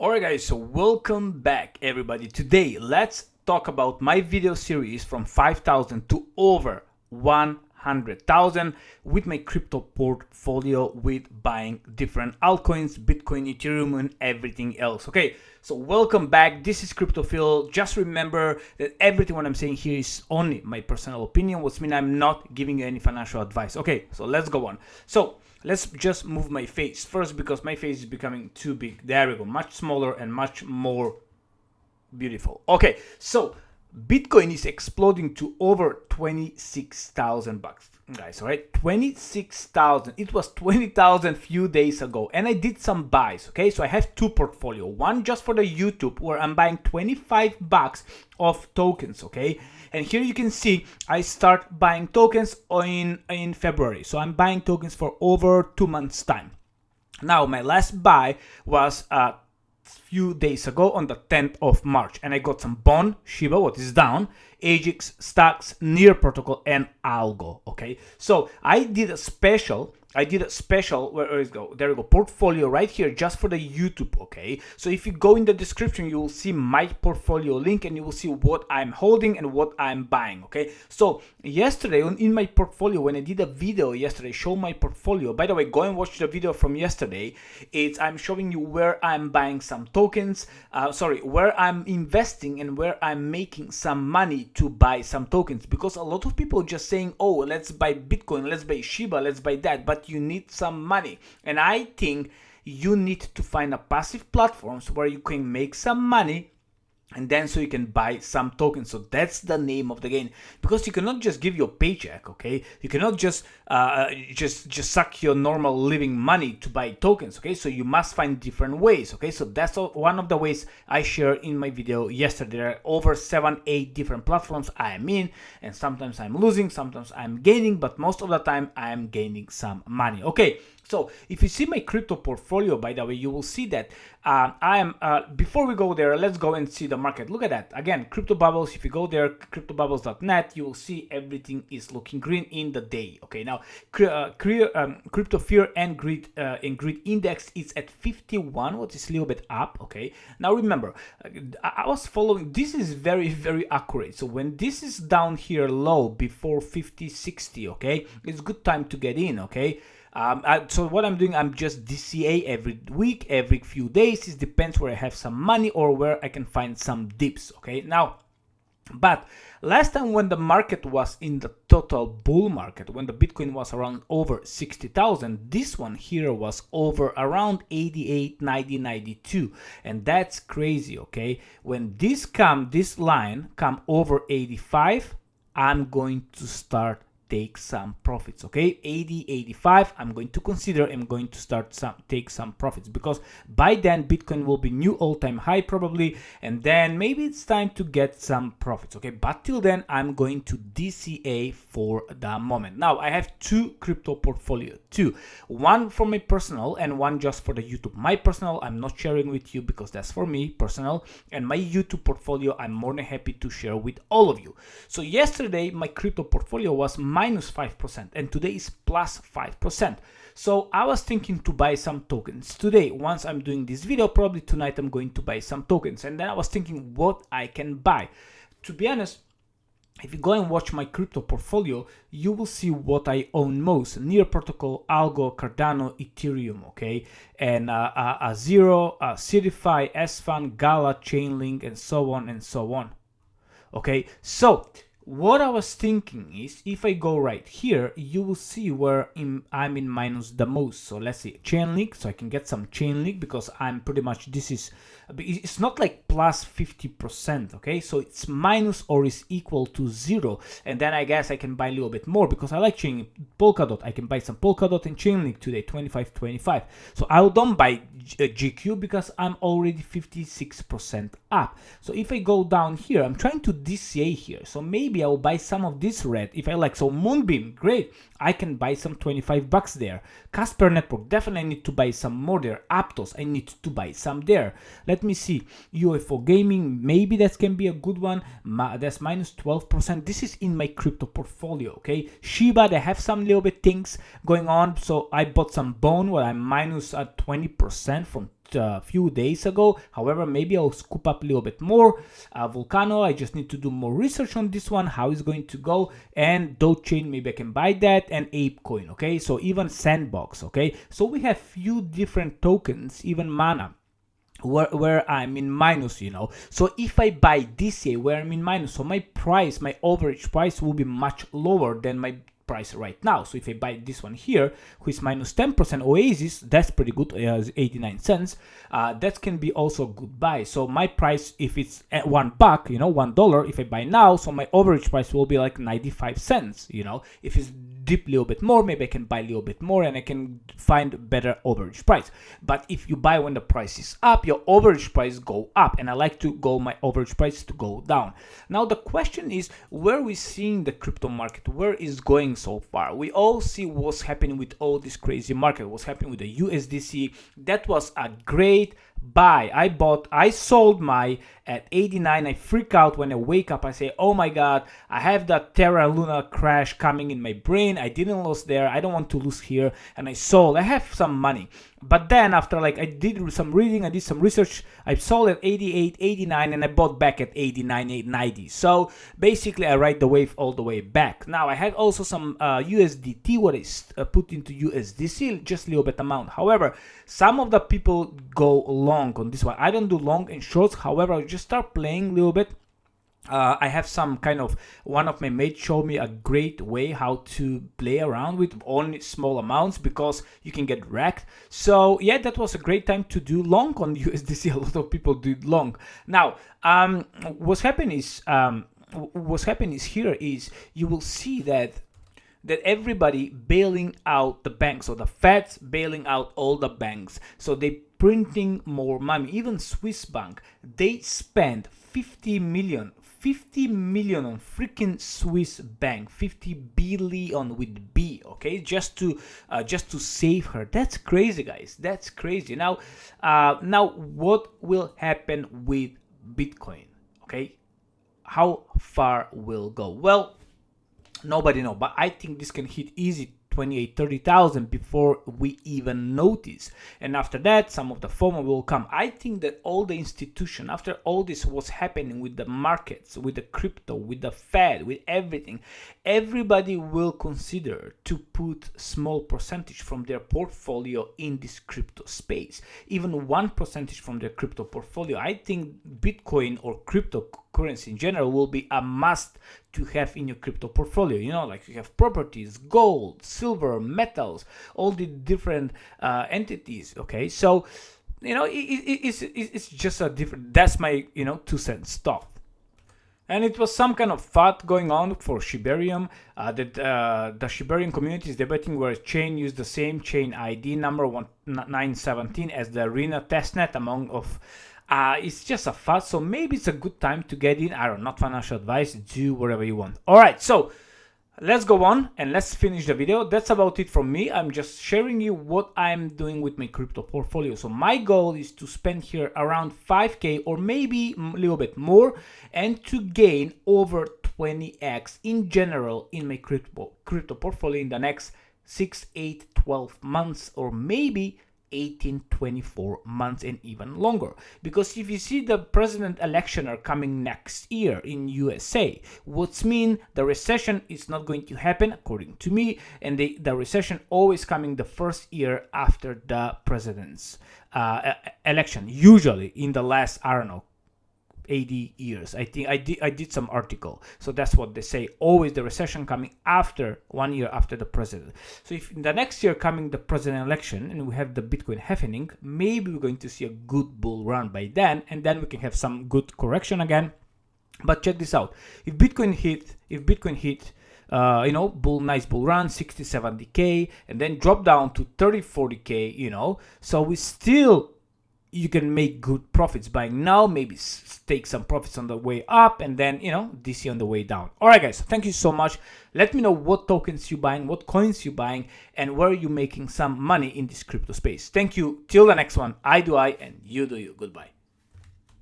Alright guys, so welcome back everybody. Today let's talk about my video series from 5,000 to over 100,000 with my crypto portfolio with buying different altcoins, Bitcoin, Ethereum and everything else. Okay, so welcome back. This is Crypto Phil. Just remember that everything what I'm saying here is only my personal opinion, which means I'm not giving you any financial advice. Okay, so let's go on. So let's just move my face first because my face is becoming too big. There we go, much smaller and much more beautiful. Okay, so Bitcoin is exploding to over 26,000 bucks, guys. All right, 26,000. It was 20,000 few days ago, and I did some buys. Okay, so I have two portfolio. One just for the YouTube, where I'm buying 25 bucks of tokens. Okay, and here you can see I start buying tokens in February. So I'm buying tokens for over 2 months time. Now my last buy was few days ago on the 10th of March, and I got some Bond, Shiba, what is down, Ajax, Stacks, Near Protocol, and Algo. Okay, so I did a special. Where is go? There we go, portfolio right here just for the YouTube. Okay, so if you go in the description, you will see my portfolio link and you will see what I'm holding and what I'm buying. Okay, so yesterday in my portfolio, when I did a video yesterday, show my portfolio. By the way, go and watch the video from yesterday. I'm showing you where I'm buying some tokens, where I'm investing and where I'm making some money to buy some tokens, because a lot of people just saying, oh, let's buy Bitcoin, let's buy Shiba, let's buy that, but you need some money. And I think you need to find a passive platforms where you can make some money, and then so you can buy some tokens. So that's the name of the game, because you cannot just give your paycheck. Okay, you cannot just suck your normal living money to buy tokens. Okay, so you must find different ways. Okay, so that's one of the ways I shared in my video yesterday. There are over 7-8 different platforms I am in, and sometimes I'm losing, sometimes I'm gaining, but most of the time I am gaining some money. Okay, so if you see my crypto portfolio, by the way, you will see that before we go there, let's go and see the market. Look at that. Again, Crypto Bubbles. If you go there, cryptobubbles.net, you will see everything is looking green in the day. Okay, now Crypto Fear and Greed Index is at 51, what is a little bit up. Okay, now remember, I was following. This is very, very accurate. So when this is down here low before 50, 60, okay, it's good time to get in. Okay. So what I'm doing, I'm just DCA every week, every few days. It depends where I have some money or where I can find some dips. Okay, now, but last time when the market was in the total bull market, when the Bitcoin was around over 60,000, this one here was over around 88, 90, 92, and that's crazy. Okay, when this line come over 85, I'm going to start take some profits. Okay, 80, 85, I'm going to start take some profits, because by then Bitcoin will be new all-time high probably, and then maybe it's time to get some profits. Okay, but till then I'm going to DCA for the moment. Now I have two crypto portfolio, one for my personal and one just for the YouTube. My personal I'm not sharing with you because that's for me personal, and my YouTube portfolio I'm more than happy to share with all of you. So yesterday my crypto portfolio was minus 5%, and today is plus 5%. So I was thinking to buy some tokens today. Once I'm doing this video, probably tonight I'm going to buy some tokens, and then I was thinking what I can buy. To be honest, if you go and watch my crypto portfolio, you will see what I own most: Near Protocol, Algo, Cardano, Ethereum, okay, and Zero, Certify, S-Fan, Gala, Chainlink, and so on and so on. Okay, so what I was thinking is, if I go right here, you will see where I'm in minus the most. So let's see, Chainlink, so I can get some Chainlink, because I'm pretty much, it's not like plus 50%, okay? So it's minus or is equal to 0. And then I guess I can buy a little bit more because I like Chainlink. Polkadot, I can buy some Polkadot and Chainlink today, 25. So I don't buy GQ because I'm already 56% up. So if I go down here, I'm trying to DCA here. So maybe I will buy some of this red if I like. So Moonbeam, great. I can buy some 25 bucks there. Casper Network, definitely need to buy some more there. Aptos, I need to buy some there. Let me see. UFO Gaming, maybe that can be a good one. That's minus 12%. This is in my crypto portfolio, okay? Shiba, they have some little bit things going on. So I bought some Bone where I'm minus 20% from few days ago. However, maybe I'll scoop up a little bit more. Volcano, I just need to do more research on this one, how it's going to go. And Dogechain, maybe I can buy that, and ApeCoin, okay? So even Sandbox, okay? So we have few different tokens, even Mana, where I'm in minus, you know. So if I buy DCA where I'm in minus, so my price, my average price will be much lower than my price right now. So if I buy this one here, which is minus 10% Oasis, that's pretty good, 89 cents. That can be also a good buy. So my price, if it's at $1, you know, $1, if I buy now, so my average price will be like 95 cents, you know. If it's dip a little bit more, maybe I can buy a little bit more and I can find better average price. But if you buy when the price is up, your average price go up, and I like to go my average price to go down. Now the question is, where we seeing the crypto market, where is going so far? We all see what's happening with all this crazy market, what's happening with the USDC. That was a great buy. I sold my at 89. I freak out when I wake up. I say, oh my god, I have that Terra Luna crash coming in my brain. I didn't lose there, I don't want to lose here, and I sold. I have some money, but then after, like, I did some reading, I did some research, I sold at 88, 89, and I bought back at 89, 890. So basically I ride the wave all the way back. Now I had also some USDT, what is put into USDC, just a little bit amount. However, some of the people go long on this one. I don't do long and shorts. However, I just start playing a little bit. I have some kind of, one of my mates showed me a great way how to play around with only small amounts, because you can get wrecked. So yeah, that was a great time to do long on USDC. A lot of people did long. Now, what's happening is here is you will see that everybody bailing out the banks, so the Fed's bailing out all the banks, so they printing more money. Even Swiss bank, they spend 50 million on freaking Swiss bank, 50 billion with B, okay, just to save her. That's crazy, guys, that's crazy. Now what will happen with Bitcoin, okay? How far will go? Well, nobody know, but I think this can hit easy 28, 30,000 before we even notice. And after that, some of the FOMO will come. I think that all the institution, after all this was happening with the markets, with the crypto, with the Fed, with everything, everybody will consider to put small percentage from their portfolio in this crypto space. Even 1% from their crypto portfolio. I think Bitcoin or cryptocurrency in general will be a must to have in your crypto portfolio. You know, like you have properties, gold, silver, metals, all the different entities. Okay, so you know, it's just a different. That's my 2 cents stuff. And it was some kind of fight going on for Shibarium. That the Shibarium community is debating where a chain use the same chain ID number 1917 as the Arena testnet among of. It's just a fuss, so maybe it's a good time to get in. I don't know, not financial advice, do whatever you want. All right, so let's go on and let's finish the video. That's about it from me. I'm just sharing you what I'm doing with my crypto portfolio. So my goal is to spend here around 5K or maybe a little bit more, and to gain over 20x in general in my crypto portfolio in the next 6, 8, 12 months, or maybe 18, 24 months and even longer. Because if you see the president election are coming next year in USA, what's mean the recession is not going to happen according to me, and the recession always coming the first year after the president's election, usually in the last, I don't know, 80 years. I think I did some article, so that's what they say, always the recession coming after 1 year after the president. So if in the next year coming the president election and we have the Bitcoin happening, maybe we're going to see a good bull run by then, and then we can have some good correction again. But check this out, if Bitcoin hit nice bull run 60, 70k, and then drop down to 30, 40k, so we still, you can make good profits buying now, maybe take some profits on the way up, and then DC on the way down. All right, guys, thank you so much. Let me know what tokens you buying, what coins you buying, and where you making some money in this crypto space. Thank you. Till the next one, I do I and you do you. Goodbye.